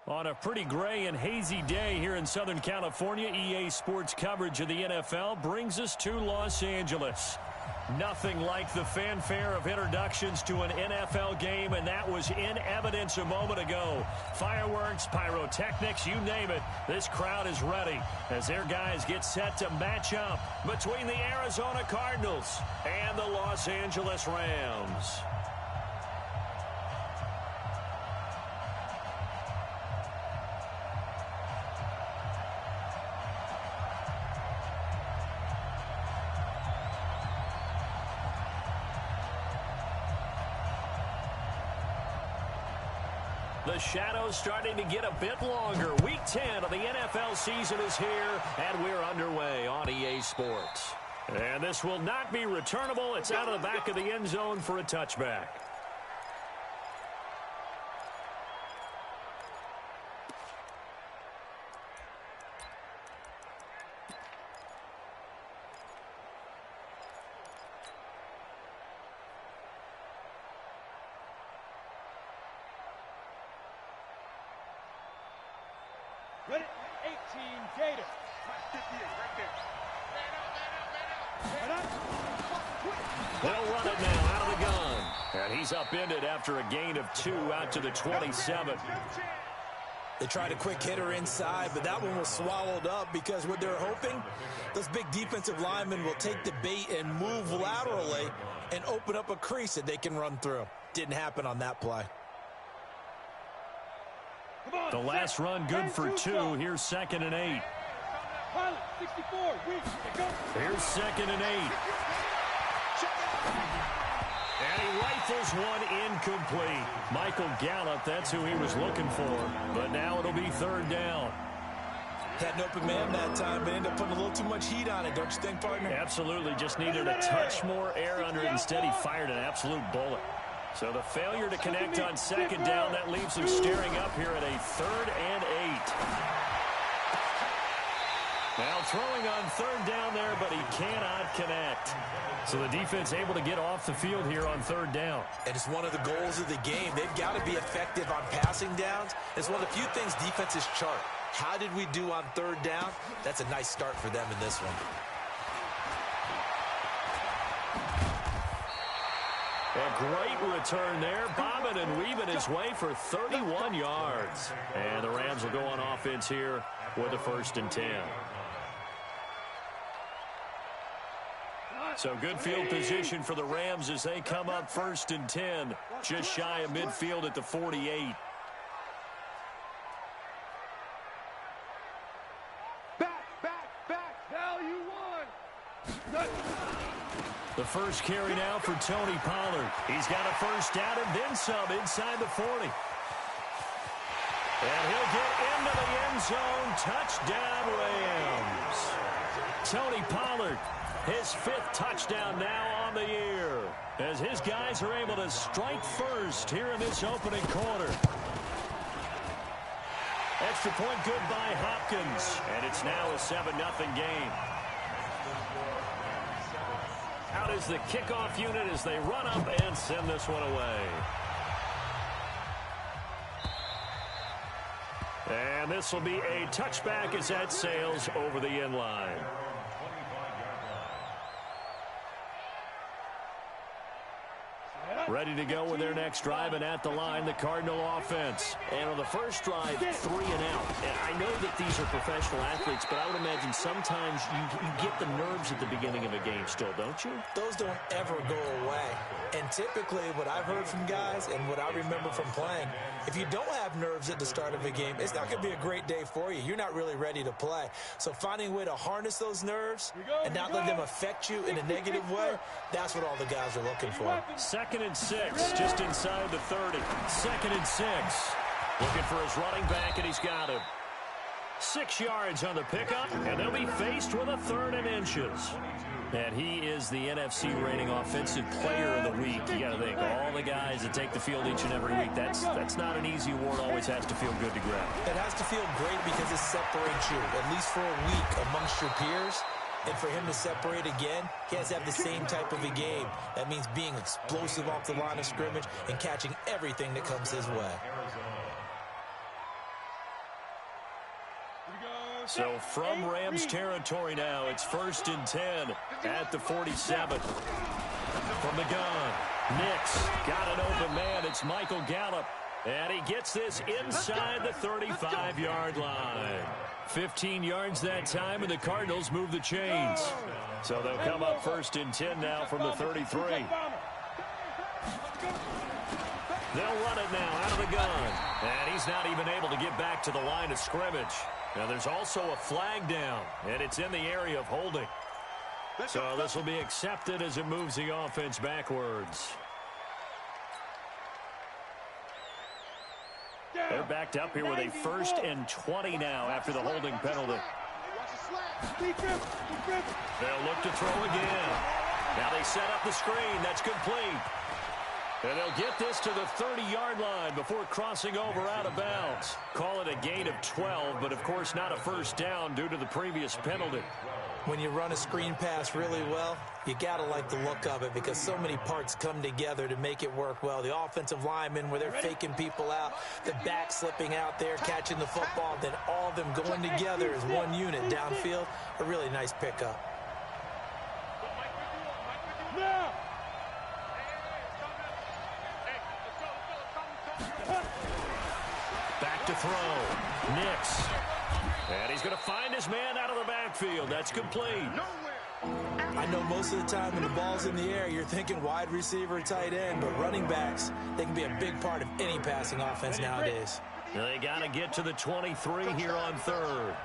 On a pretty gray and hazy day here in Southern California, EA Sports coverage of the NFL brings us to Los Angeles. Nothing like the fanfare of introductions to an NFL game, and that was in evidence a moment ago. Fireworks, pyrotechnics, you name it. This crowd is ready as their guys get set to match up between the Arizona Cardinals and the Los Angeles Rams. The shadow's starting to get a bit longer. Week 10 of the NFL season is here, and we're underway on EA Sports. And this will not be returnable. It's out of the back of the end zone for a touchback. Ready? 18, Gator. They'll run it now out of the gun. And he's upended after a gain of 2 out to the 27. They tried a quick hitter inside, but that one was swallowed up because what they're hoping, those big defensive linemen will take the bait and move laterally and open up a crease that they can run through. Didn't happen on that play. The last run good for 2. Here's 2nd and 8. Here's 2nd and 8. And he rifles one incomplete. Michael Gallup, that's who he was looking for. But now it'll be 3rd down. Had an open man that time, but ended up putting a little too much heat on it, don't you think, partner? Absolutely. Just needed a touch more air under it. Instead, he fired an absolute bullet. So the failure to connect on 2nd down, that leaves him staring up here at a 3rd and 8. Now throwing on 3rd down there, but he cannot connect. So the defense able to get off the field here on 3rd down. And it's one of the goals of the game. They've got to be effective on passing downs. It's one of the few things defenses chart. How did we do on 3rd down? That's a nice start for them in this one. A great return there, bobbing and weaving his way for 31 yards. And the Rams will go on offense here with a 1st and 10. So good field position for the Rams as they come up 1st and 10, just shy of midfield at the 48. Back, value one. The first carry now for Tony Pollard. He's got a 1st down and then some inside the 40. And he'll get into the end zone. Touchdown, Rams. Tony Pollard, his 5th touchdown now on the year, as his guys are able to strike first here in this opening quarter. Extra point good by Hopkins, and it's now a 7-0 game. Out is the kickoff unit as they run up and send this one away. And this will be a touchback as that sails over the end line. Ready to go with their next drive, and at the line, the Cardinal offense. And on the first drive, 3 and out. And I know that these are professional athletes, but I would imagine sometimes you get the nerves at the beginning of a game still, don't you? Those don't ever go away. And typically, what I've heard from guys and what I remember from playing, if you don't have nerves at the start of a game, it's not going to be a great day for you. You're not really ready to play. So finding a way to harness those nerves and not let them affect you in a negative way, that's what all the guys are looking for. 2nd and 6, just inside the 30. 2nd and 6. Looking for his running back, and he's got him. 6 yards on the pickup, and they'll be faced with a 3rd and inches. And he is the NFC reigning offensive player of the week. You got to think, all the guys that take the field each and every week, that's not an easy award. Always has to feel good to grab. It has to feel great because it separates you, at least for a week, amongst your peers. And for him to separate again, he has to have the same type of a game. That means being explosive off the line of scrimmage and catching everything that comes his way. So from Rams territory now, it's 1st and 10 at the 47. From the gun, Nix got an open man. It's Michael Gallup. And he gets this inside the 35-yard line. 15 yards that time, and the Cardinals move the chains. So they'll come up 1st and 10 now from the 33. They'll run it now out of the gun. And he's not even able to get back to the line of scrimmage. Now there's also a flag down, and it's in the area of holding. So this will be accepted as it moves the offense backwards. They're backed up here with a 1st and 20 now after the holding penalty. They'll look to throw again. Now they set up the screen. That's complete. And they'll get this to the 30-yard line before crossing over out of bounds. Call it a gain of 12, but of course not a first down due to the previous penalty. When you run a screen pass really well, you got to like the look of it because so many parts come together to make it work well. The offensive linemen where they're faking people out, the back slipping out there, catching the football, then all of them going together as one unit downfield. A really nice pickup. Back to throw. Nix. And he's going to find his man out of the backfield. That's complete. I know most of the time when the ball's in the air, you're thinking wide receiver, tight end, but running backs, they can be a big part of any passing offense nowadays. They got to get to the 23 here on 3rd.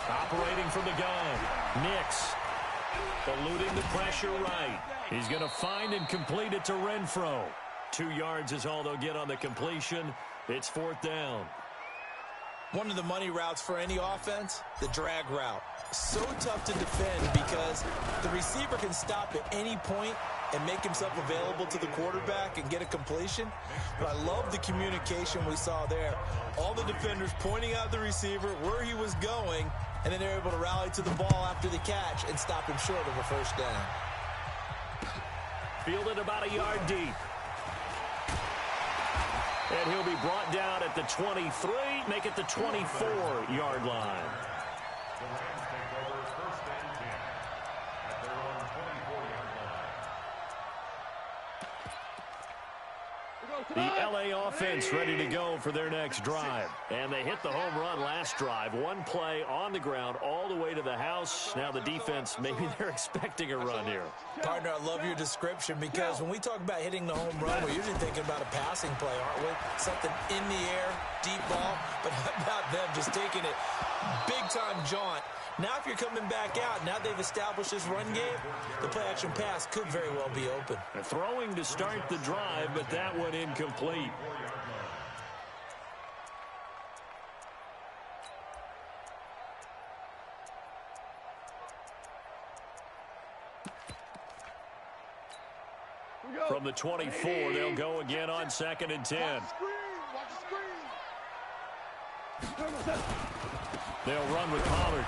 Operating from the gun. Nix. Eluding the pressure right. He's going to find and complete it to Renfro. 2 yards is all they'll get on the completion. It's 4th down. One of the money routes for any offense, the drag route. So tough to defend because the receiver can stop at any point and make himself available to the quarterback and get a completion. But I love the communication we saw there. All the defenders pointing out the receiver, where he was going, and then they're able to rally to the ball after the catch and stop him short of a first down. Fielded about a yard deep. And he'll be brought down at the 23, make it the 24-yard line. The LA offense ready to go for their next drive. And they hit the home run last drive. One play on the ground all the way to the house. Now the defense, maybe they're expecting a run here. Partner, I love your description because when we talk about hitting the home run, we're usually thinking about a passing play, aren't we? Something in the air, deep ball. But how about them just taking it big-time jaunt? Now if you're coming back out, now they've established this run game, the play-action pass could very well be open. Throwing to start the drive, but that one incomplete. From the 24, they'll go again on 2nd and 10. They'll run with Pollard.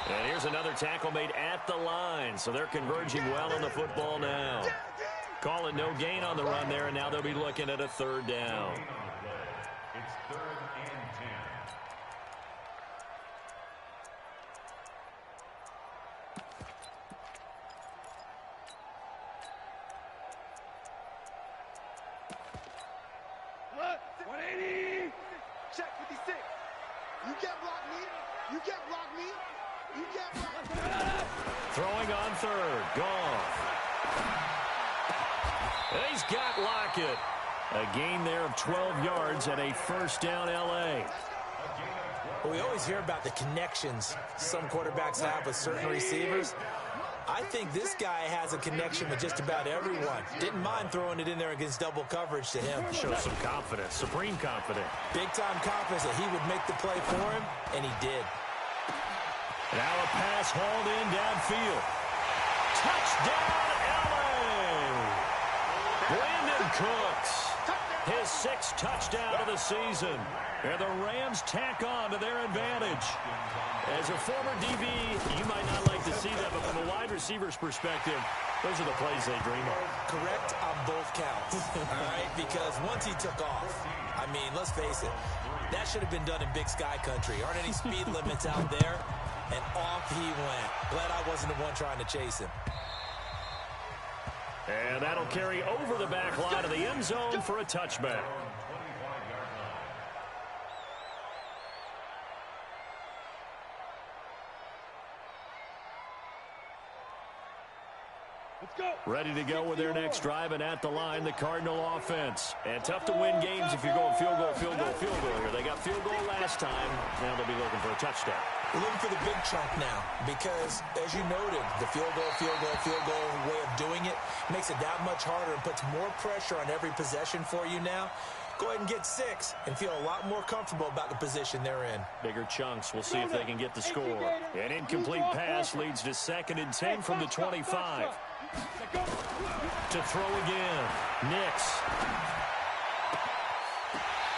And here's another tackle made at the line, so they're converging well on the football now. Call it no gain on the run there, and now they'll be looking at a 3rd down. It's 3rd and 10. What? 180. Check 56. You can't block me. You can't block me. You can't block me. Throwing on 3rd. Goff. He's got Lockett. A gain there of 12 yards and a first down L.A. Well, we always hear about the connections some quarterbacks have with certain receivers. I think this guy has a connection with just about everyone. Didn't mind throwing it in there against double coverage to him. Shows some confidence, supreme confidence. Big-time confidence that he would make the play for him, and he did. Now a pass hauled in downfield. Touchdown, L.A. Brandon Cooks. His 6th touchdown of the season. And the Rams tack on to their advantage. As a former DB, you might not like to see that, but from a wide receiver's perspective, those are the plays they dream of. Correct on both counts, all right? Because once he took off, I mean, let's face it, that should have been done in Big Sky country. Aren't any speed limits out there? And off he went. Glad I wasn't the one trying to chase him. And that'll carry over the back line of the end zone for a touchback. Ready to go with their next drive, and at the line, the Cardinal offense. And tough to win games if you're going field goal, field goal, field goal here. They got field goal last time. Now they'll be looking for a touchdown. We're looking for the big chunk now because, as you noted, the field goal way of doing it makes it that much harder and puts more pressure on every possession for you now. Go ahead and get 6 and feel a lot more comfortable about the position they're in. Bigger chunks. We'll see if they can get the score. An incomplete pass leads to 2nd and 10 from the 25. To throw again. Nix.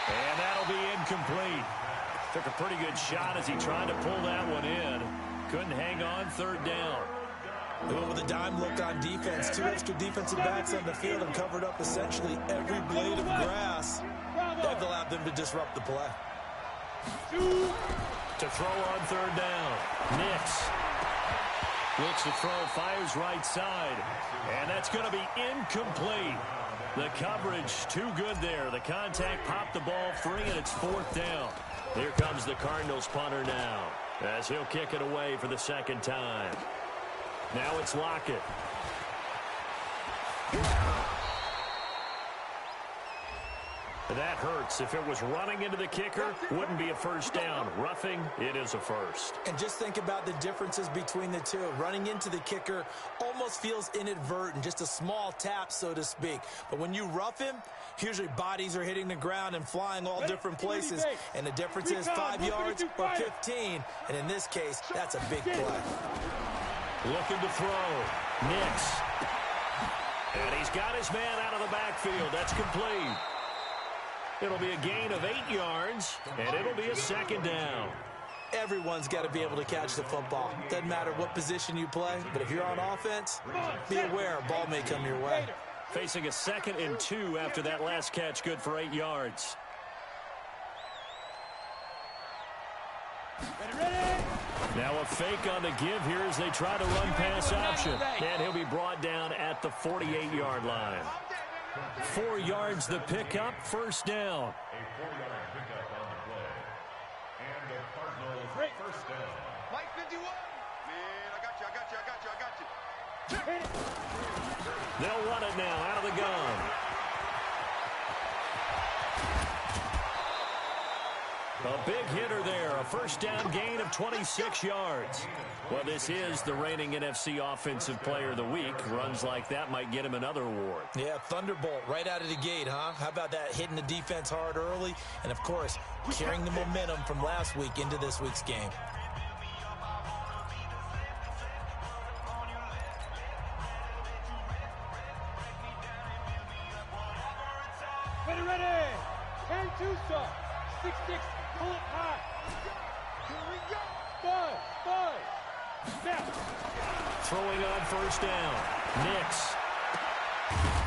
And that'll be incomplete. Took a pretty good shot as he tried to pull that one in. Couldn't hang on. 3rd down. They went with a dime look on defense. 2 extra defensive backs on the field and covered up essentially every blade of grass. That allowed them to disrupt the play. To throw on 3rd down. Nix. Looks to throw, fires right side. And that's going to be incomplete. The coverage too good there. The contact popped the ball free, and it's 4th down. Here comes the Cardinals punter now, as he'll kick it away for the 2nd time. Now it's Lockett. That hurts. If it was running into the kicker, wouldn't be a 1st down. Roughing, it is a 1st. And just think about the differences between the two. Running into the kicker almost feels inadvertent, just a small tap, so to speak. But when you rough him, usually bodies are hitting the ground and flying all different places. And the difference is 5 yards or 15. And in this case, that's a big play. Looking to throw. Nix. And he's got his man out of the backfield. That's complete. It'll be a gain of 8 yards, and it'll be a 2nd down. Everyone's got to be able to catch the football. Doesn't matter what position you play, but if you're on offense, be aware a ball may come your way. Facing a 2nd and 2 after that last catch, good for 8 yards. Now a fake on the give here as they try to run pass option. And he'll be brought down at the 48-yard line. 4 yards the pickup, 1st down. A 4-yard pickup on the play. And the Cardinals 1st down. Mike 51. Man, I got you. They'll run it now out of the gun. A big hitter there, a 1st down gain of 26 yards. Well, this is the reigning NFC Offensive Player of the Week. Runs like that might get him another award. Yeah, thunderbolt right out of the gate, huh? How about that, hitting the defense hard early? And, of course, carrying the momentum from last week into this week's game. Ready. 10-2 stop. 6-6. Pull it high. Here we go. 5. Snap. Throwing on 1st down. Nix.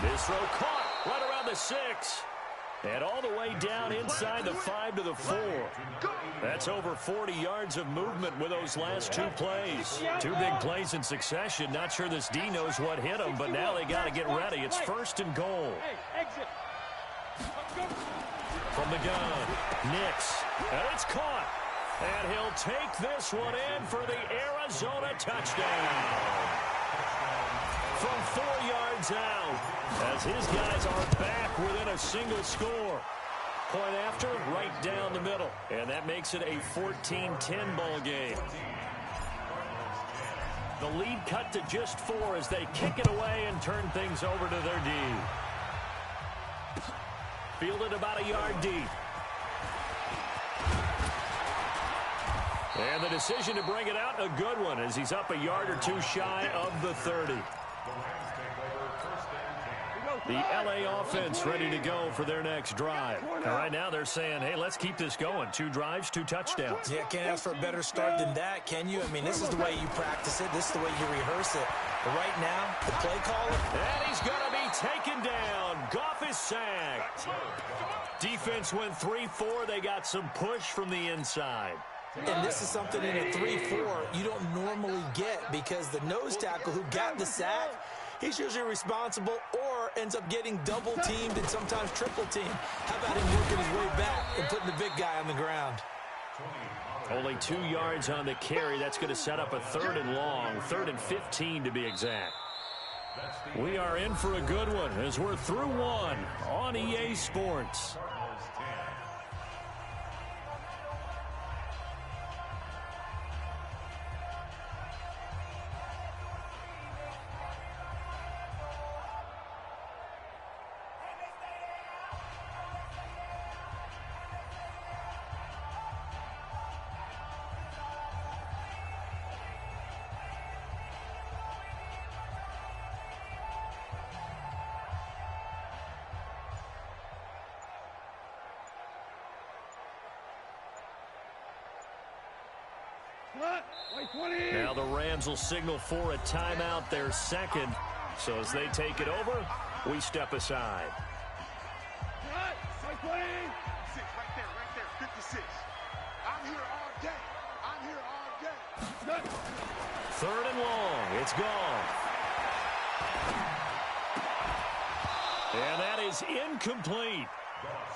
This throw caught right around the 6. And all the way down inside the 5 to the 4. That's over 40 yards of movement with those last 2 plays. 2 big plays in succession. Not sure this D knows what hit him, but now they got to get ready. It's 1st and goal. Exit. From the gun, Nix. And it's caught. And he'll take this one in for the Arizona touchdown. From 4 yards out, as his guys are back within a single score. Point after, right down the middle. And that makes it a 14-10 ball game. The lead cut to just 4 as they kick it away and turn things over to their D. Fielded about a yard deep. And the decision to bring it out, a good one, as he's up a yard or 2 shy of the 30. The Rams take over 1st and 10. The LA offense ready to go for their next drive. And right now they're saying, hey, let's keep this going. 2 drives, 2 touchdowns. Yeah, can't ask for a better start than that, can you? I mean, this is the way you practice it. This is the way you rehearse it. But right now, the play caller. And he's going to be taken down. Goff is sacked. Defense went 3-4. They got some push from the inside. And this is something in a 3-4 you don't normally get because the nose tackle who got the sack, he's usually responsible or ends up getting double-teamed and sometimes triple-teamed. How about him working his way back and putting the big guy on the ground? Only 2 yards on the carry. That's going to set up a 3rd and long, 3rd and 15 to be exact. We are in for a good one as we're through 1 on EA Sports. Now the Rams will signal for a timeout, their second. So as they take it over, we step aside. Right there, 56. I'm here all day. I'm here all day. 3rd and long. It's gone. And that is incomplete.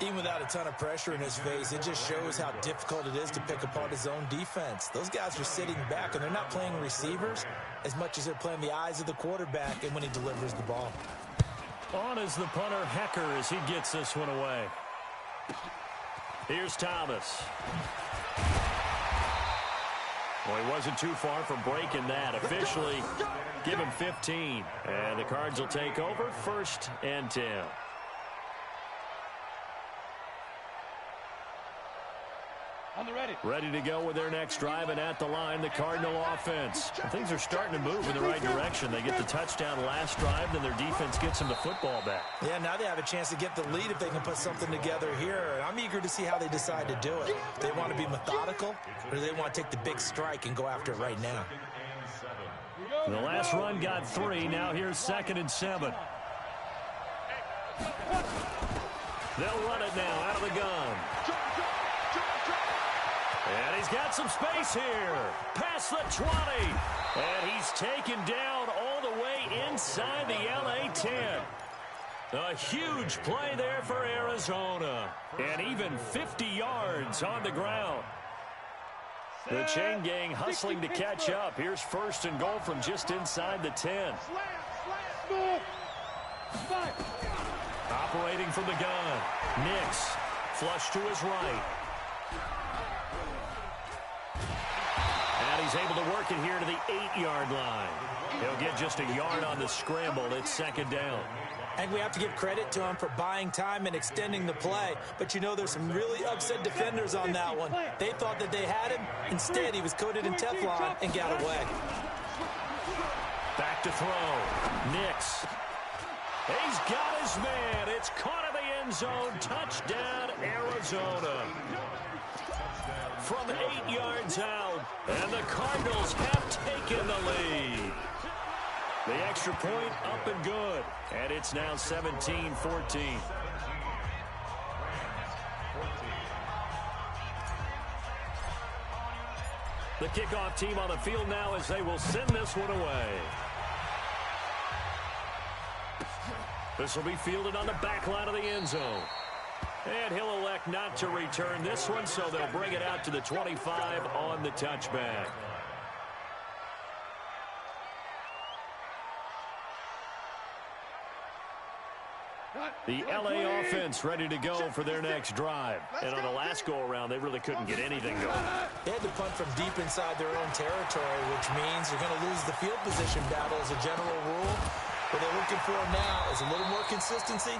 Even without a ton of pressure in his face, it just shows how difficult it is to pick apart his own defense. Those guys are sitting back, and they're not playing receivers as much as they're playing the eyes of the quarterback and when he delivers the ball. On is the punter, Hecker, as he gets this one away. Here's Thomas. Well, he wasn't too far from breaking that. Officially, give him 15. And the Cards will take over, 1st and 10. Ready to go with their next drive, and at the line, the Cardinal offense. Things are starting to move in the right direction. They get the touchdown last drive, then their defense gets them the football back. Yeah, now they have a chance to get the lead if they can put something together here. I'm eager to see how they decide to do it. They want to be methodical, or do they want to take the big strike and go after it right now? The last run got 3. Now here's 2nd and 7. They'll run it now out of the gun. And he's got some space here. Past the 20. And he's taken down all the way inside the LA 10. A huge play there for Arizona. And even 50 yards on the ground. The chain gang hustling to catch up. Here's 1st and goal from just inside the 10. Operating from the gun. Nix. Flush to his right. And he's able to work it here to the 8-yard line. He'll get just a yard on the scramble. It's 2nd down. And we have to give credit to him for buying time and extending the play. But you know, there's some really upset defenders on that one. They thought that they had him. Instead, he was coated in Teflon and got away. Back to throw. Nix. He's got his man. It's caught in the end zone. Touchdown, Arizona. From 8 yards out. And the Cardinals have taken the lead. The extra point up and good. And it's now 17-14. The kickoff team on the field now as they will send this one away. This will be fielded on the back line of the end zone. And he'll elect not to return this one, so they'll bring it out to the 25 on the touchback. The LA offense ready to go for their next drive. And on the last go-around, they really couldn't get anything going. They had to punt from deep inside their own territory, which means you're going to lose the field position battle as a general rule. What they're looking for now is a little more consistency,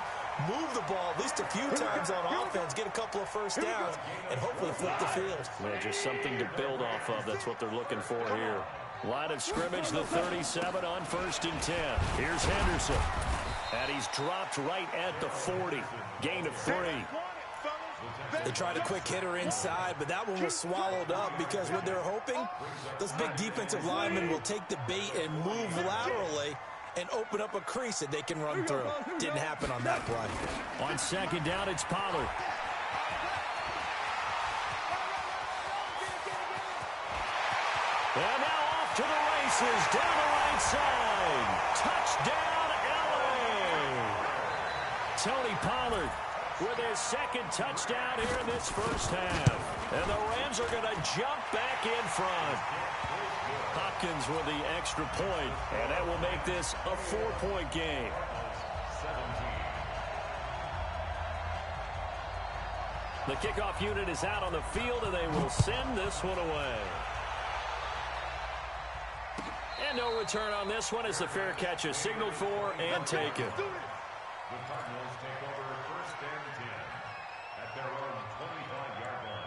move the ball at least a few times on offense, get a couple of first downs, and hopefully flip the field. Well, just something to build off of. That's what they're looking for here. Line of scrimmage, the 37 on 1st and 10. Here's Henderson. And he's dropped right at the 40. Gain of 3. They tried a quick hitter inside, but that one was swallowed up because what they're hoping, those big defensive linemen will take the bait and move laterally and open up a crease that they can run through. Didn't happen on that play. On second down, it's Pollard. And now off to the races, down the right side. Touchdown, L.A. Tony Pollard with his second touchdown here in this first half. And the Rams are going to jump back in front. Hopkins with the extra point, and that will make this a 4-point game. The kickoff unit is out on the field, and they will send this one away. And no return on this one as the fair catch is signaled for and taken. The Cardinals take over 1st and 10 at their own 25-yard line.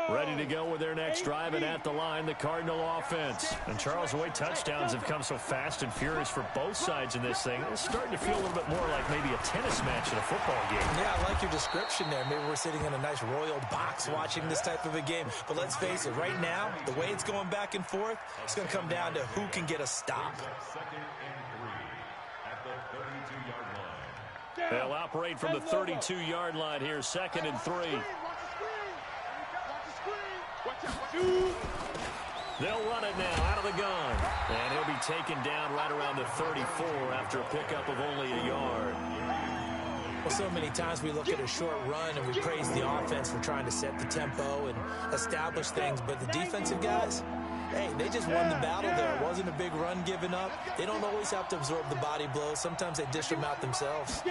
Ready to go with their next drive, and at the line, the Cardinal offense. And Charles, the way touchdowns have come so fast and furious for both sides in this thing, it's starting to feel a little bit more like maybe a tennis match in a football game. Yeah, I like your description there. Maybe we're sitting in a nice royal box watching this type of a game. But let's face it, right now, the way it's going back and forth, it's going to come down to who can get a stop. 2nd and 3 at the 32-yard line. They'll operate from the 32-yard line here, 2nd and 3. They'll run it now out of the gun. And he'll be taken down right around the 34 after a pickup of only a yard. Well, so many times we look at a short run and we praise the offense for trying to set the tempo and establish things. But the defensive guys, hey, they just won the battle there. It wasn't a big run given up. They don't always have to absorb the body blows. Sometimes they dish them out themselves.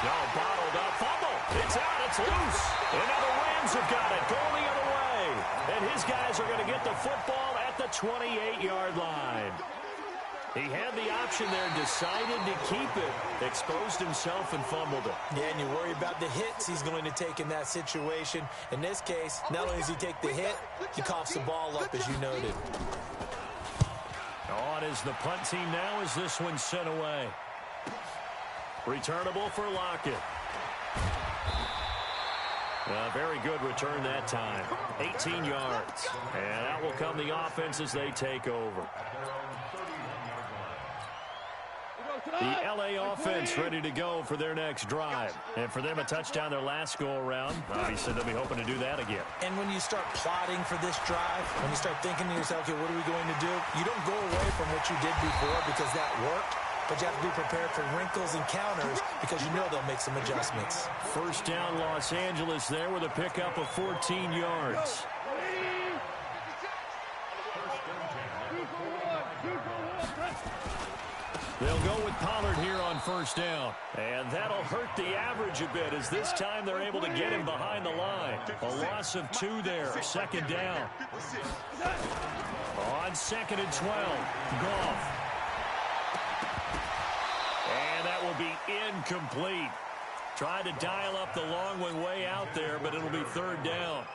No, bottled up, fumble. It's out, it's loose. And now the Rams have got it, going the other way. And his guys are going to get the football at the 28-yard line. He had the option there, decided to keep it, exposed himself and fumbled it. Yeah, and you worry about the hits he's going to take in that situation. In this case, not only does he take the hit, he coughs the ball up, as you noted. On is the punt team now as this one's sent away. Returnable for Lockett. A very good return that time. 18 yards. And out will come the offense as they take over. The L.A. offense ready to go for their next drive. And for them, a touchdown their last go-around. Obviously, they'll be hoping to do that again. And when you start plotting for this drive, when you start thinking to yourself, okay, what are we going to do? You don't go away from what you did before because that worked. But you have to be prepared for wrinkles and counters because you know they'll make some adjustments. First down, Los Angeles there with a pickup of 14 yards. They'll go with Pollard here on first down. And that'll hurt the average a bit as this time they're able to get him behind the line. A loss of 2 there, 2nd down. On 2nd and 12, Goff. And that will be incomplete. Tried to dial up the long one way out there, but it'll be 3rd down.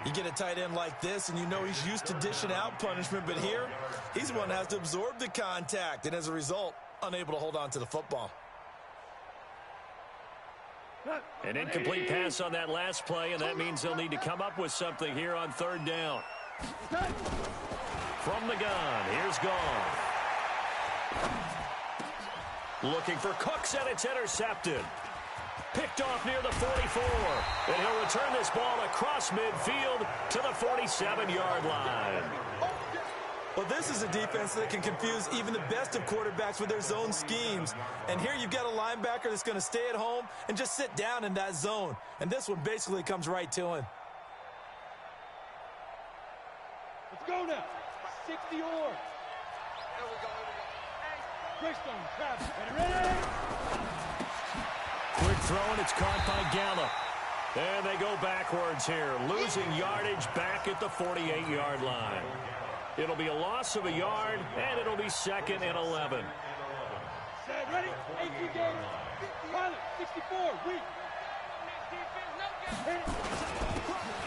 You get a tight end like this, and you know he's used to dishing out punishment, but here, he's the one that has to absorb the contact, and as a result, unable to hold on to the football. An incomplete pass on that last play, and that means they'll need to come up with something here on 3rd down. From the gun, here's Goff. Looking for Cooks, and it's intercepted. Picked off near the 44. And he'll return this ball across midfield to the 47-yard line. Well, this is a defense that can confuse even the best of quarterbacks with their zone schemes. And here you've got a linebacker that's going to stay at home and just sit down in that zone. And this one basically comes right to him. Let's go now. 60 yards. Quick throw, and it's caught by Gallup. And they go backwards here, losing yardage back at the 48-yard line. It'll be a loss of a yard, and it'll be 2nd and 11. Ready? 18 games. Pilot, 64, weak.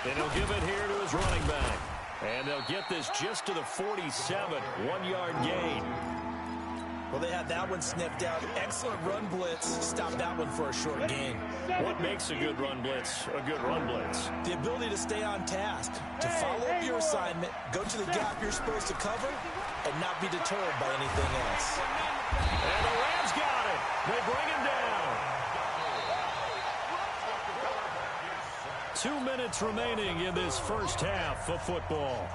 And he'll give it here to his running back. And they'll get this just to the 47, 1-yard gain. Well, they had that one sniffed out. Excellent run blitz. Stop that one for a short gain. What makes a good run blitz a good run blitz? The ability to stay on task, to follow up your assignment, go to the gap you're supposed to cover, and not be deterred by anything else. And the Rams got it. They bring him down. 2 minutes remaining in this first half of football.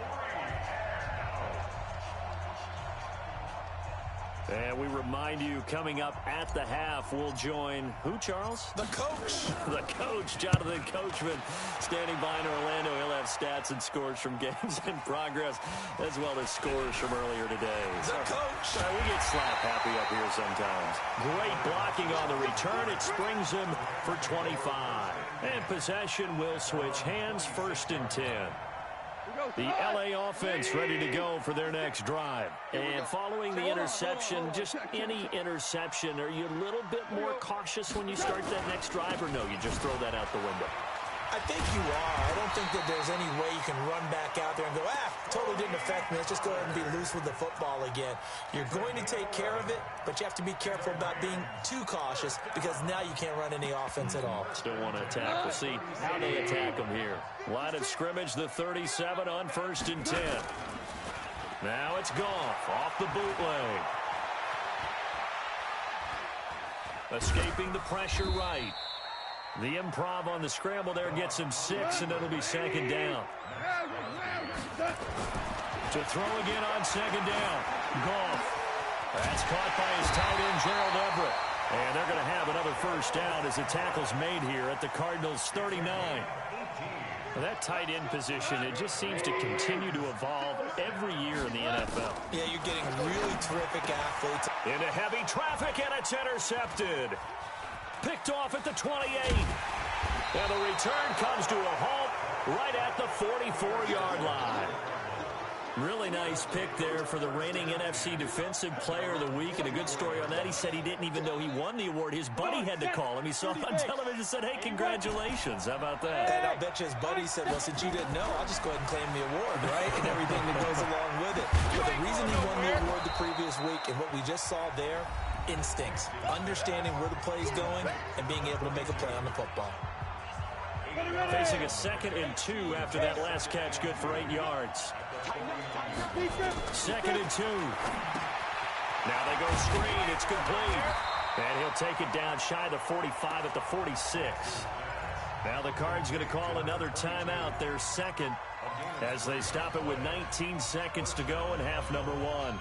And we remind you, coming up at the half, we'll join who, Charles? The coach. The coach, Jonathan Coachman, standing by in Orlando. He'll have stats and scores from games in progress, as well as scores from earlier today. The coach. We get slap happy up here sometimes. Great blocking on the return. It springs him for 25. And possession will switch hands, 1st and 10. The LA offense ready to go for their next drive. And following the interception, just any interception, are you a little bit more cautious when you start that next drive, or no, you just throw that out the window? I think you are. I don't think that there's any way you can run back out there and go, totally didn't affect me. Let's just go ahead and be loose with the football again. You're going to take care of it, but you have to be careful about being too cautious because now you can't run any offense at all. Still want to attack. We'll see how they attack them here. Line of scrimmage, the 37 on 1st and 10. Now it's Goff off the bootleg. Escaping the pressure right. The improv on the scramble there gets him 6, and it'll be 2nd down. To throw again on 2nd down. Goff. That's caught by his tight end, Gerald Everett. And they're going to have another 1st down as the tackle's made here at the Cardinals' 39. That tight end position, it just seems to continue to evolve every year in the NFL. Yeah, you're getting really terrific athletes. Into heavy traffic, and it's intercepted. Picked off at the 28. And the return comes to a halt right at the 44-yard line. Really nice pick there for the reigning NFC Defensive Player of the Week. And a good story on that. He said he didn't even know he won the award. His buddy had to call him. He saw him on television and said, hey, congratulations. How about that? And I'll bet you his buddy said, well, since you didn't know, I'll just go ahead and claim the award, right? And everything that goes along with it. But the reason he won the award the previous week and what we just saw there, instincts, understanding where the play's going and being able to make a play on the football. Facing a 2nd and 2 after that last catch, good for 8 yards. 2nd and 2. Now they go screen. It's complete. And he'll take it down shy of the 45 at the 46. Now the Cards going to call another timeout, their 2nd, as they stop it with 19 seconds to go in half number 1.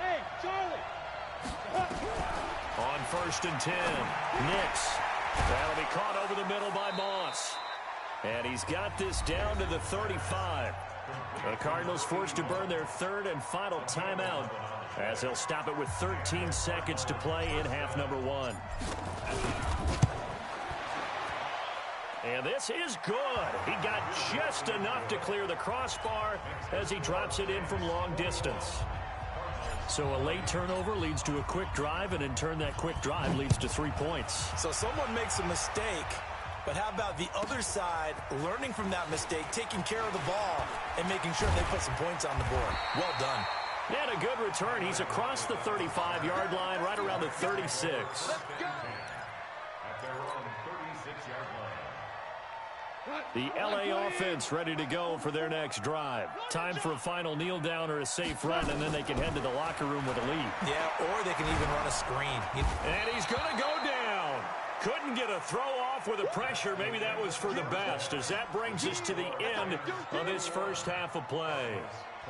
Hey, Charlie! On 1st and 10, Nix. That'll be caught over the middle by Moss. And he's got this down to the 35. The Cardinals forced to burn their 3rd and final timeout as they'll stop it with 13 seconds to play in half number 1. And this is good. He got just enough to clear the crossbar as he drops it in from long distance. So a late turnover leads to a quick drive, and in turn that quick drive leads to 3 points. So someone makes a mistake, but how about the other side learning from that mistake, taking care of the ball, and making sure they put some points on the board? Well done. And a good return. He's across the 35-yard line, right around the 36. At their own 36-yard line. The LA offense ready to go for their next drive. Time for a final kneel down or a safe run, and then they can head to the locker room with a lead. Yeah, or they can even run a screen. And he's going to go down. Couldn't get a throw off with the pressure. Maybe that was for the best, as that brings us to the end of this first half of play.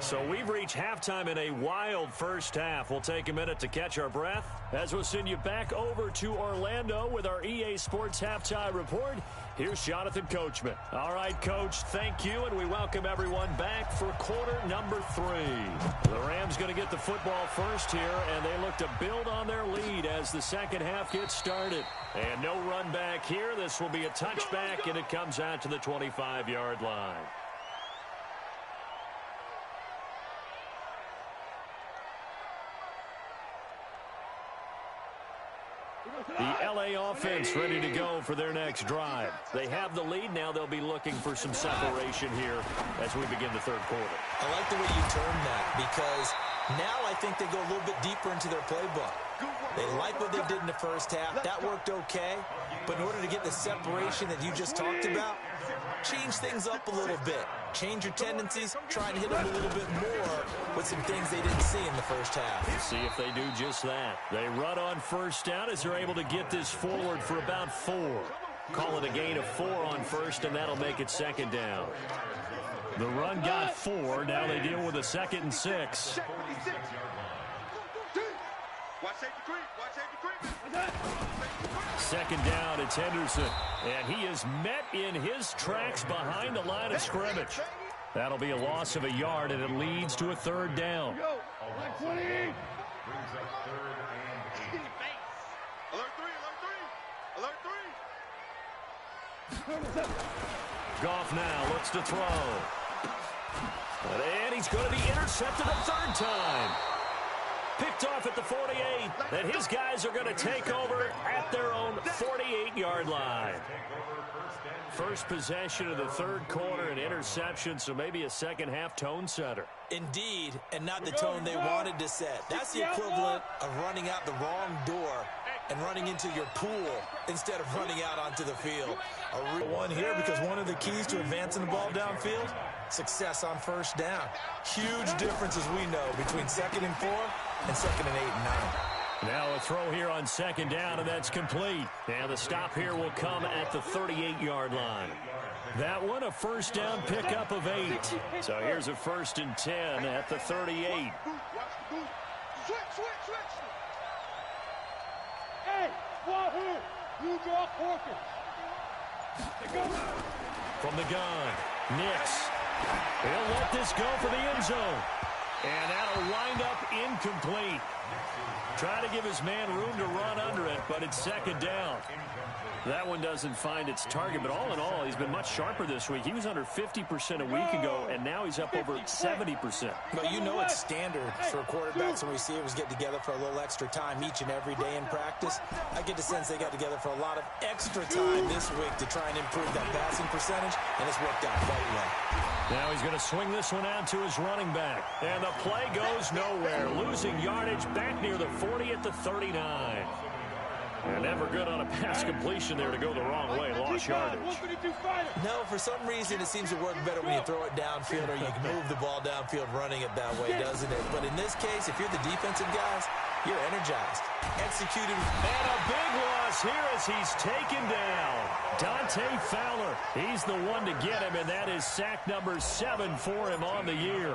So we've reached halftime in a wild first half. We'll take a minute to catch our breath as we'll send you back over to Orlando with our EA Sports Halftime Report. Here's Jonathan Coachman. All right, Coach, thank you, and we welcome everyone back for quarter number 3. The Rams going to get the football first here, and they look to build on their lead as the second half gets started. And no run back here. This will be a touchback, and it comes out to the 25-yard line. The LA offense ready to go for their next drive. They have the lead. Now they'll be looking for some separation here as we begin the third quarter. I like the way you term that, because now I think they go a little bit deeper into their playbook. They like what they did in the first half. That worked okay. But in order to get the separation that you just talked about, change things up a little bit. Change your tendencies. Try and hit them a little bit more with some things they didn't see in the first half. Let's see if they do just that. They run on first down as they're able to get this forward for about 4. Call it a gain of 4 on first, and that'll make it second down. The run got 4. Now they deal with a 2nd and 6. Second down, it's Henderson. And he is met in his tracks behind the line of scrimmage. That'll be a loss of a yard, and it leads to a 3rd down. Brings up 3rd and 8. Alert 3, alert 3, alert 3. Goff now looks to throw. And he's going to be intercepted a 3rd time. Picked off at the 48, and his guys are going to take over at their own 48-yard line. First possession of the third quarter, an interception, so maybe a second-half tone setter. Indeed, and not the tone they wanted to set. That's the equivalent of running out the wrong door and running into your pool instead of running out onto the field. A real one here, because one of the keys to advancing the ball downfield, success on first down. Huge difference, as we know, between 2nd and 4 and 2nd and 8 and 9. Now a throw here on 2nd down, and that's complete. And the stop here will come at the 38-yard line. That one, a first down pickup of 8. So here's a 1st and 10 at the 38. Switch. Hey, Wahoo! You draw Porkins. From the gun, Nix. He'll let this go for the end zone. And that'll wind up incomplete. Try to give his man room to run under it, but it's 2nd down. That one doesn't find its target, but all in all, he's been much sharper this week. He was under 50% a week ago, and now he's up over 70%. But you know it's standard for quarterbacks and receivers get together for a little extra time each and every day in practice. I get the sense they got together for a lot of extra time this week to try and improve that passing percentage, and it's worked out quite well. Now he's going to swing this one out to his running back. And the play goes nowhere. Losing yardage back near the 40 at the 39. And never good on a pass completion there to go the wrong way. Lost yardage. No, for some reason it seems to work better when you throw it downfield or you can move the ball downfield running it that way, doesn't it? But in this case, if you're the defensive guys, you're energized. Executed. And a big loss here as he's taken down. Dante Fowler, he's the one to get him, and that is sack number 7 for him on the year.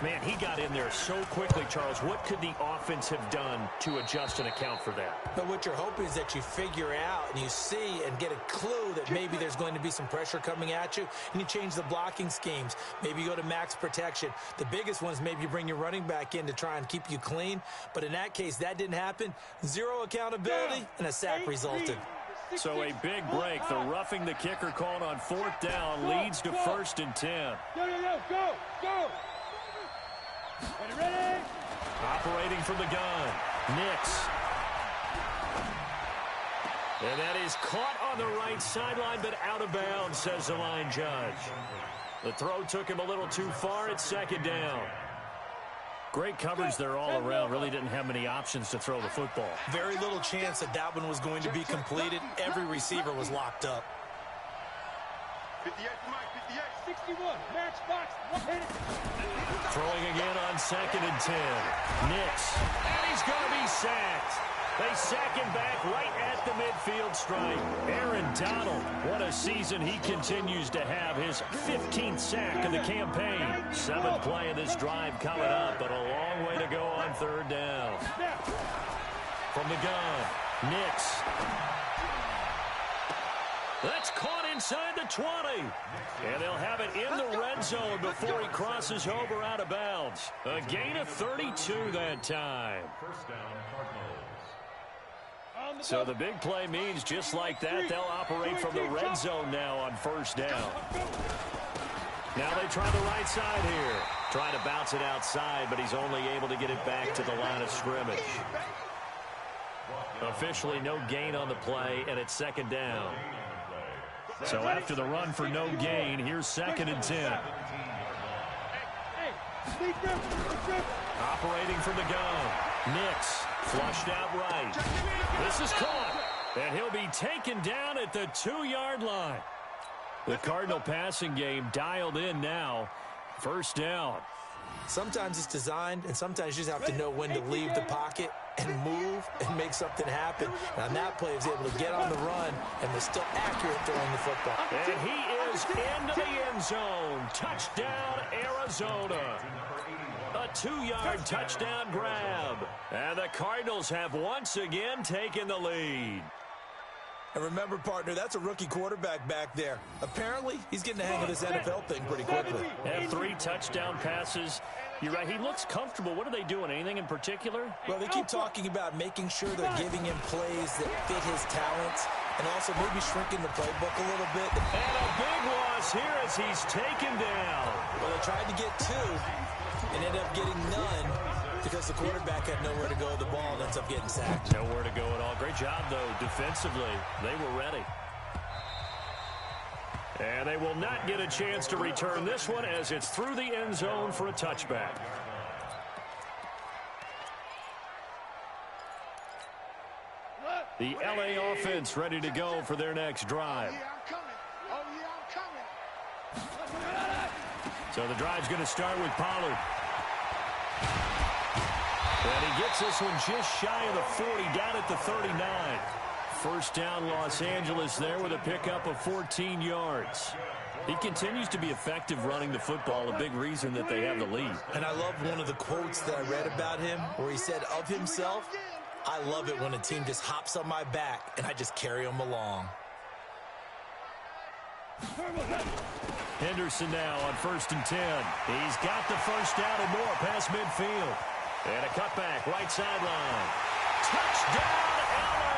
Man, he got in there so quickly, Charles. What could the offense have done to adjust and account for that? But what you're hoping is that you figure out and you see and get a clue that maybe there's going to be some pressure coming at you, and you change the blocking schemes. Maybe you go to max protection. The biggest one is maybe you bring your running back in to try and keep you clean. But in that case, that didn't happen. 0 accountability, and a sack resulted. So a big break. The roughing the kicker called on 4th down leads to 1st and 10. Go. Ready? Operating from the gun, Nix. And that is caught on the right sideline, but out of bounds, says the line judge. The throw took him a little too far. It's 2nd down. Great coverage there all around. Really didn't have many options to throw the football. Very little chance that that one was going to be completed. Every receiver was locked up. 58 to Mike, 58. 61, match box. Throwing again on 2nd and 10. Nix. And he's going to be sacked. They sack him back right at the midfield stripe. Aaron Donald, what a season he continues to have. His 15th sack of the campaign. 7th play of this drive coming up, but a long way to go on 3rd down. From the gun, Nix. That's caught inside the 20. And they'll have it in the red zone before he crosses over out of bounds. A gain of 32 that time. First down, Cardinals. So the big play means just like that, they'll operate from the red zone now on 1st down. Now they try the right side here. Try to bounce it outside, but he's only able to get it back to the line of scrimmage. Officially no gain on the play, and it's second down. So after the run for no gain, here's 2nd and 10. Operating from the gun. Nix flushed out right. This is caught, and he'll be taken down at the 2-yard line. The Cardinal passing game dialed in now. First down. Sometimes it's designed, and sometimes you just have to know when to leave the pocket and move and make something happen. And on that play, he was able to get on the run and was still accurate throwing the football. And he is into the end zone. Touchdown, Arizona. A 2-yard touchdown grab. And the Cardinals have once again taken the lead. And remember, partner, that's a rookie quarterback back there. Apparently, he's getting the hang of this NFL thing pretty quickly. And 3 touchdown passes. You're right, he looks comfortable. What are they doing? Anything in particular? Well, they keep talking about making sure they're giving him plays that fit his talents and also maybe shrinking the playbook a little bit. And a big loss here as he's taken down. Well, they tried to get 2 and ended up getting none because the quarterback had nowhere to go with the ball and ends up getting sacked. Nowhere to go at all. Great job, though, defensively. They were ready. And they will not get a chance to return this one as it's through the end zone for a touchback. The LA offense ready to go for their next drive. So the drive's going to start with Pollard. And he gets this one just shy of the 40, down at the 39. First down, Los Angeles there with a pickup of 14 yards. He continues to be effective running the football, a big reason that they have the lead. And I love one of the quotes that I read about him where he said of himself, "I love it when a team just hops on my back and I just carry them along." Henderson now on 1st and 10. He's got the first down and more past midfield. And a cutback, right sideline. Touchdown, LA!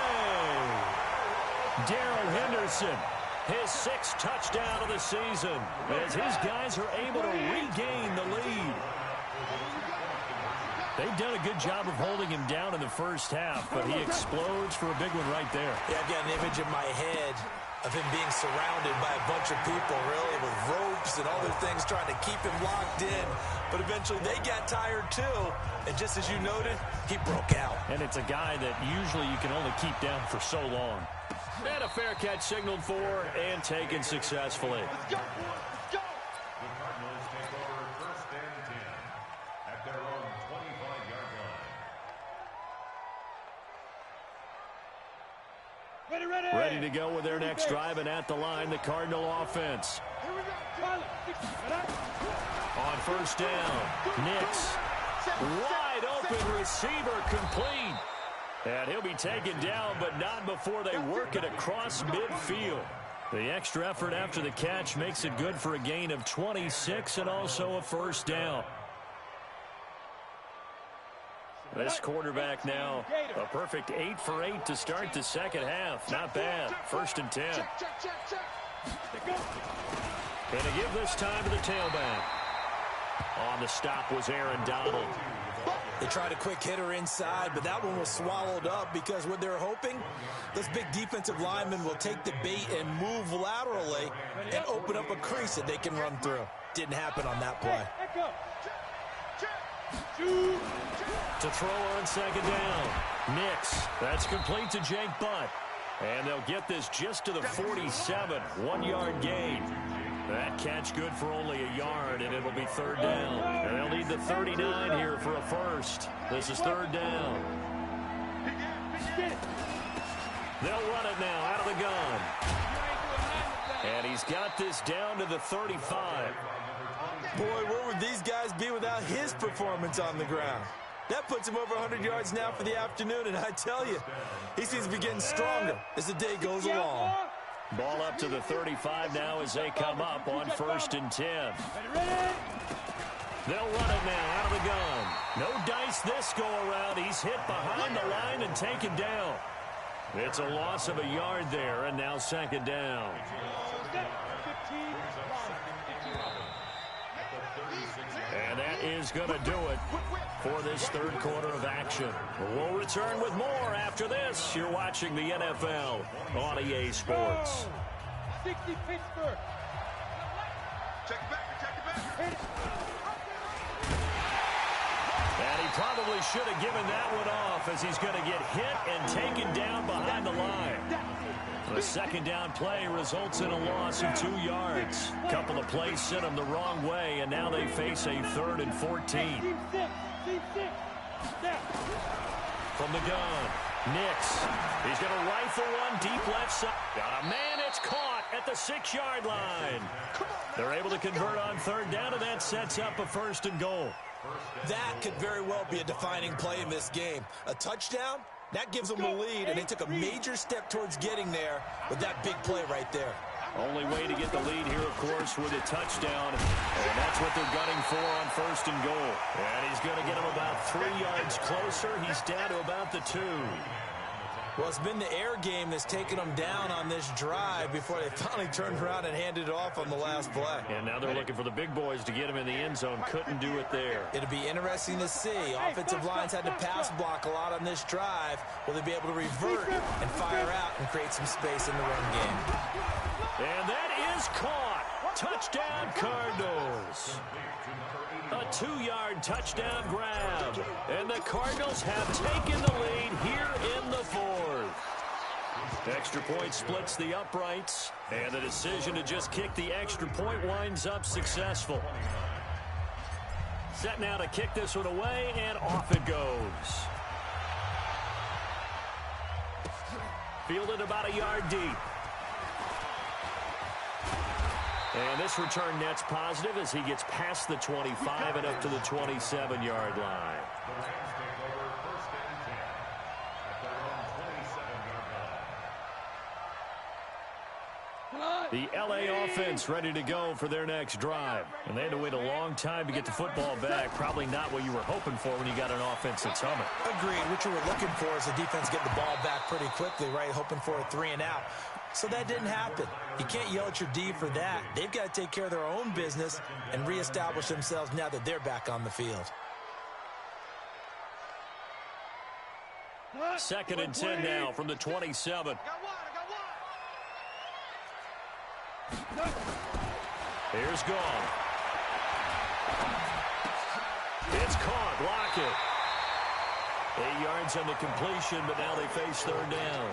Darrell Henderson, his 6th touchdown of the season, as his guys are able to regain the lead. They've done a good job of holding him down in the first half, but he explodes for a big one right there. Yeah, I've got an image in my head of him being surrounded by a bunch of people, really, with ropes and other things trying to keep him locked in. But eventually they got tired, too. And just as you noted, he broke out. And it's a guy that usually you can only keep down for so long. And a fair catch signaled for and taken successfully. The Cardinals take over 1st and 10 at their own 25-yard line. Ready to go with their next drive, and at the line, the Cardinal offense. On 1st down, Nix. Wide open receiver complete. And he'll be taken down, but not before they work it across midfield. The extra effort after the catch makes it good for a gain of 26 and also a first down. This quarterback now, a perfect 8 for 8 to start the second half. Not bad. 1st and 10. And to give this time to the tailback. On the stop was Aaron Donald. They tried a quick hitter inside, but that one was swallowed up because what they're hoping, this big defensive lineman will take the bait and move laterally and open up a crease that they can run through. Didn't happen on that play. To throw on 2nd down. Nix. That's complete to Jake Butt. And they'll get this just to the 47. 1-yard gain. That catch good for only a yard, and it'll be 3rd down. And they'll need the 39 here for a first. This is 3rd down. They'll run it now out of the gun. And he's got this down to the 35. Boy, where would these guys be without his performance on the ground? That puts him over 100 yards now for the afternoon, and I tell you, he seems to be getting stronger as the day goes along. Ball up to the 35 now as they come up on 1st and 10. They'll run it now out of the gun. No dice this go around. He's hit behind the line and taken down. It's a loss of a yard there, and now 2nd down. And that is going to do it for this third quarter of action. We'll return with more after this. You're watching the NFL on EA Sports. 60 Pittsburgh. Check it back. And he probably should have given that one off as he's going to get hit and taken down behind the line. The second down play results in a loss of 2 yards. A couple of plays sent them the wrong way, and now they face a 3rd and 14. From the gun, Nix. He's going to rifle one deep left side. Got a man, it's caught at the 6-yard line. They're able to convert on 3rd down, and that sets up a 1st and goal. That could very well be a defining play in this game. A touchdown, that gives them a lead, and they took a major step towards getting there with that big play right there. Only way to get the lead here, of course, with a touchdown, and that's what they're gunning for on 1st and goal. And he's going to get him about 3 yards closer. He's down to about the 2. Well, it's been the air game that's taken them down on this drive before they finally turned around and handed it off on the last play. And now they're looking for the big boys to get him in the end zone. Couldn't do it there. It'll be interesting to see. Offensive lines had to pass block a lot on this drive. Will they be able to revert and fire out and create some space in the run game? And that is caught. Touchdown, Cardinals. A 2-yard touchdown grab. And the Cardinals have taken the lead here in the 4th. Extra point splits the uprights. And the decision to just kick the extra point winds up successful. Set now to kick this one away, and off it goes. Fielded about a yard deep. And this return net's positive as he gets past the 25 and up to the 27-yard line. The LA offense ready to go for their next drive. And they had to wait a long time to get the football back. Probably not what you were hoping for when you got an offense that's humming. Agreed. What you were looking for is the defense getting the ball back pretty quickly, right? Hoping for a 3 and out. So that didn't happen. You can't yell at your D for that. They've got to take care of their own business and reestablish themselves now that they're back on the field. 2nd and 10 now from the 27. Here's Gone. It's caught. Block it. 8 yards on the completion, but now they face 3rd down.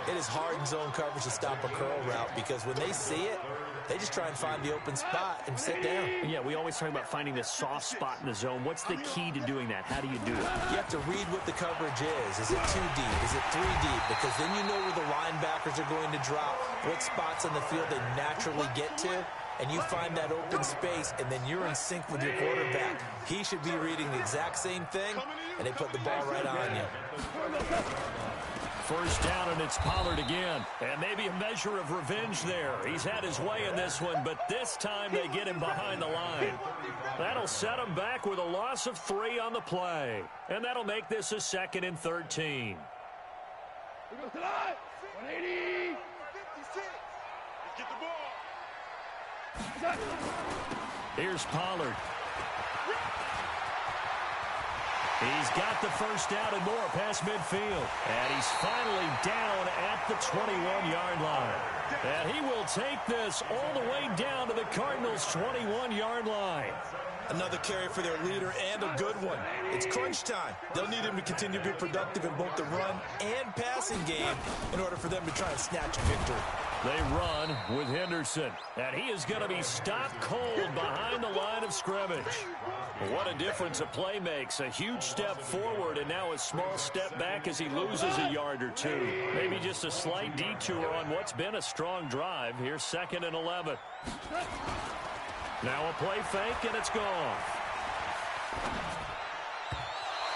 It is hard in zone coverage to stop a curl route because when they see it, they just try and find the open spot and sit down. Yeah, we always talk about finding the soft spot in the zone. What's the key to doing that? How do you do it? You have to read what the coverage is. Is it 2 deep? Is it 3 deep? Because then you know where the linebackers are going to drop, what spots on the field they naturally get to, and you find that open space, and then you're in sync with your quarterback. He should be reading the exact same thing, and they put the ball right on you. 1st down, and it's Pollard again. And maybe a measure of revenge there. He's had his way in this one, but this time they get him behind the line. That'll set him back with a loss of 3 on the play. And that'll make this a 2nd and 13. 180. 56. Let's get the ball. Here's Pollard. He's got the 1st down and more past midfield. And he's finally down at the 21-yard line. And he will take this all the way down to the Cardinals' 21-yard line. Another carry for their leader and a good one. It's crunch time. They'll need him to continue to be productive in both the run and passing game in order for them to try and snatch a victory. They run with Henderson, and he is going to be stopped cold behind the line of scrimmage. What a difference a play makes. A huge step forward and now a small step back as he loses a yard or 2. Maybe just a slight detour on what's been a strong drive. Here's 2nd and 11. Now a play fake, and it's gone.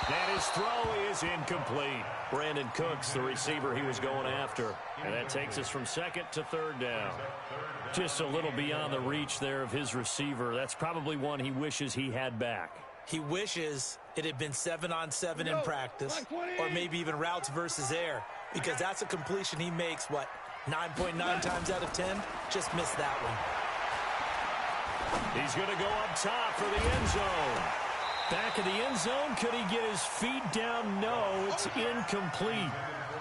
And his throw is incomplete. Brandon Cooks, the receiver he was going after. And that takes us from 2nd to 3rd down. Just a little beyond the reach there of his receiver. That's probably one he wishes he had back. He wishes it had been 7-on-7 in practice, or maybe even routes versus air, because that's a completion he makes, 9.9 times out of 10? Just missed that one. He's going to go up top for the end zone. Back of the end zone. Could he get his feet down? No, it's incomplete.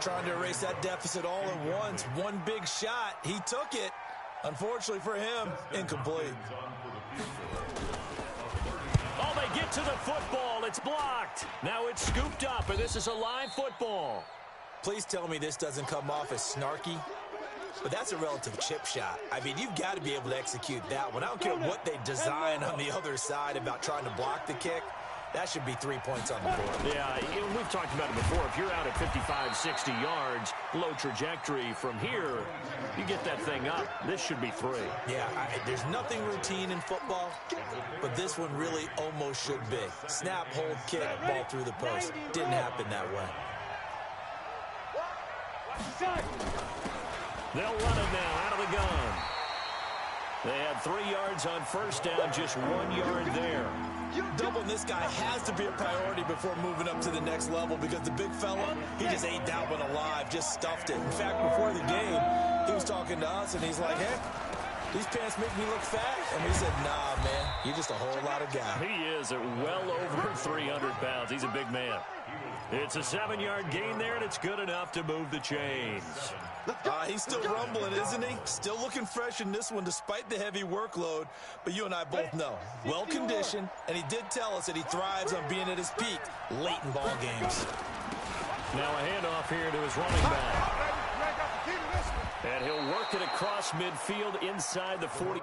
Trying to erase that deficit all at once. One big shot. He took it. Unfortunately for him, incomplete. Oh, they get to the football. It's blocked. Now it's scooped up, and this is a live football. Please tell me this doesn't come off as snarky. But that's a relative chip shot. I mean, you've got to be able to execute that one. I don't care what they design on the other side about trying to block the kick. That should be 3 points on the board. Yeah, we've talked about it before. If you're out at 55, 60 yards, low trajectory from here, you get that thing up. This should be 3. Yeah, there's nothing routine in football, but this one really almost should be. Snap, hold, kick, ball through the post. Didn't happen that way. They'll run it now out of the gun. They had 3 yards on first down, just 1 yard there. Doubling this guy has to be a priority before moving up to the next level because the big fella, he just ate that one alive, just stuffed it. In fact, before the game, he was talking to us, and he's like, hey, these pants make me look fat. And we said, nah, man, you're just a whole lot of guy. He is at well over 300 pounds. He's a big man. It's a 7-yard gain there, and it's good enough to move the chains. He's still rumbling, isn't he? Still looking fresh in this one despite the heavy workload. But you and I both know, well-conditioned, and he did tell us that he thrives on being at his peak late in ball games. Now a handoff here to his running back. And he'll work it across midfield inside the 40.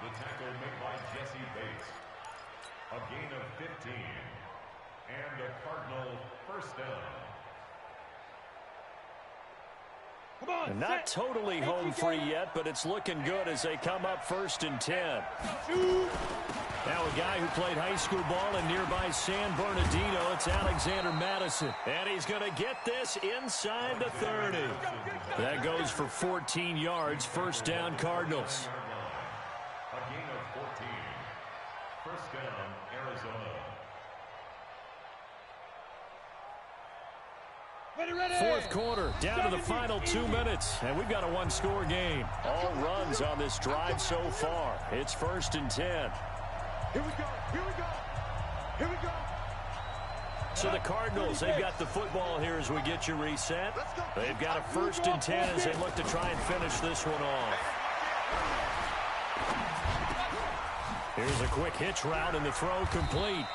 The tackle made by Jesse Bates. A gain of 15. And a Cardinal first down. And not totally home free yet, but it's looking good as they come up 1st and 10. Now a guy who played high school ball in nearby San Bernardino, it's Alexander Madison. And he's going to get this inside the 30. That goes for 14 yards, first down Cardinals. A gain of 14. First down, Arizona. Fourth quarter, down to the final 2 minutes, and we've got a one-score game. All runs on this drive so far. It's 1st and 10. Here we go. Here we go. Here we go. So the Cardinals, they've got the football here as we get you reset. They've got a 1st and 10 as they look to try and finish this one off. Here's a quick hitch route and the throw complete.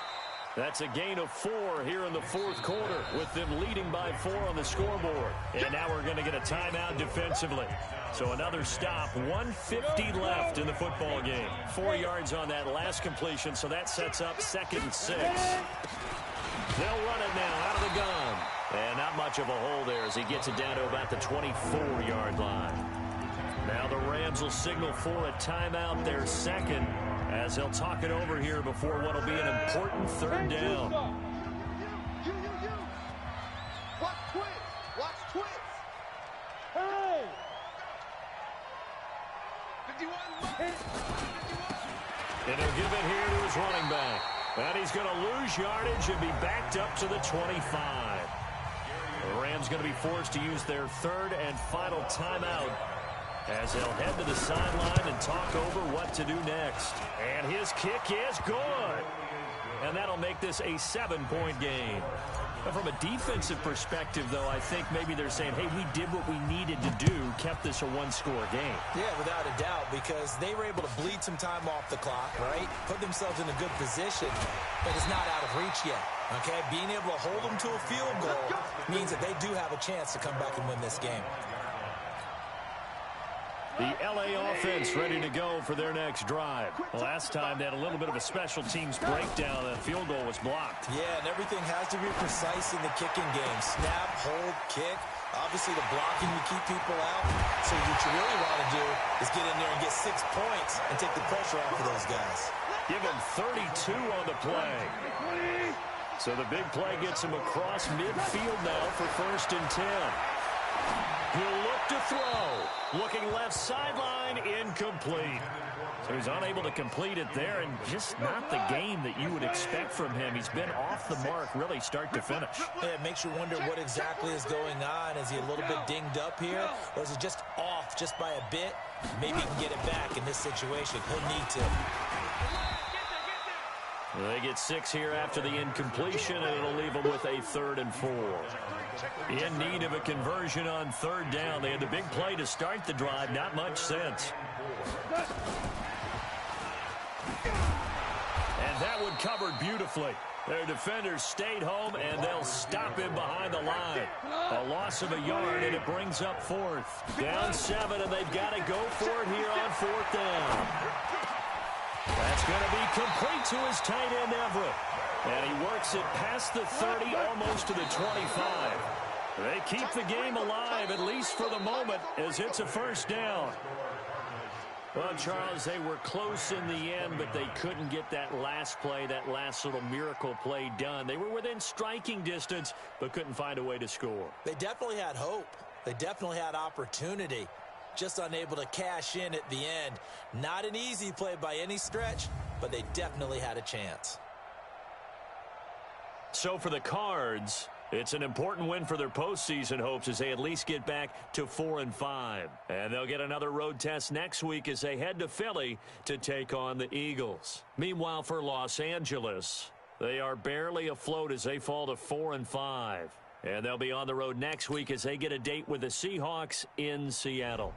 That's a gain of 4 here in the fourth quarter with them leading by 4 on the scoreboard. And now we're going to get a timeout defensively. So another stop, 1:50 left in the football game. 4 yards on that last completion, so that sets up 2nd and 6. They'll run it now out of the gun. And not much of a hole there as he gets it down to about the 24-yard line. Now the Rams will signal for a timeout, their second, as they'll talk it over here before what will be an important 3rd down. You. Watch twins. Watch twins. Hey. 51. And he'll give it here to his running back. And he's going to lose yardage and be backed up to the 25. The Rams going to be forced to use their 3rd and final timeout as they'll head to the sideline and talk over what to do next. And his kick is good. And that'll make this a 7-point game. But from a defensive perspective, though, I think maybe they're saying, hey, we did what we needed to do, kept this a one-score game. Yeah, without a doubt, because they were able to bleed some time off the clock, right? Put themselves in a good position, but it's not out of reach yet, okay? Being able to hold them to a field goal means that they do have a chance to come back and win this game. The L.A. offense ready to go for their next drive. Last time they had a little bit of a special teams breakdown. That field goal was blocked. Yeah, and everything has to be precise in the kicking game. Snap, hold, kick. Obviously, the blocking, you keep people out. So what you really want to do is get in there and get 6 points and take the pressure off of those guys. Give him 32 on the play. So the big play gets him across midfield now for 1st and 10. He'll look to throw. Looking left sideline, incomplete. So he's unable to complete it there, and just not the game that you would expect from him. He's been off the mark really start to finish. Yeah, it makes you wonder what exactly is going on. Is he a little bit dinged up here, or is it just off just by a bit? Maybe he can get it back in this situation. He'll need to. They get 6 here after the incompletion, and it'll leave them with a 3rd and 4. In need of a conversion on 3rd down. They had the big play to start the drive. Not much sense. And that one covered beautifully. Their defenders stayed home, and they'll stop him behind the line. A loss of a yard, and it brings up 4th. Down 7, and they've got to go for it here on 4th down. That's going to be complete to his tight end, Everett. And he works it past the 30, almost to the 25. They keep the game alive, at least for the moment, as it's a 1st down. Well, Charles, they were close in the end, but they couldn't get that last play, that last little miracle play done. They were within striking distance, but couldn't find a way to score. They definitely had hope. They definitely had opportunity. Just unable to cash in at the end. Not an easy play by any stretch, but they definitely had a chance. So for the Cards, it's an important win for their postseason hopes as they at least get back to 4-5. And they'll get another road test next week as they head to Philly to take on the Eagles. Meanwhile, for Los Angeles, they are barely afloat as they fall to 4-5. And they'll be on the road next week as they get a date with the Seahawks in Seattle.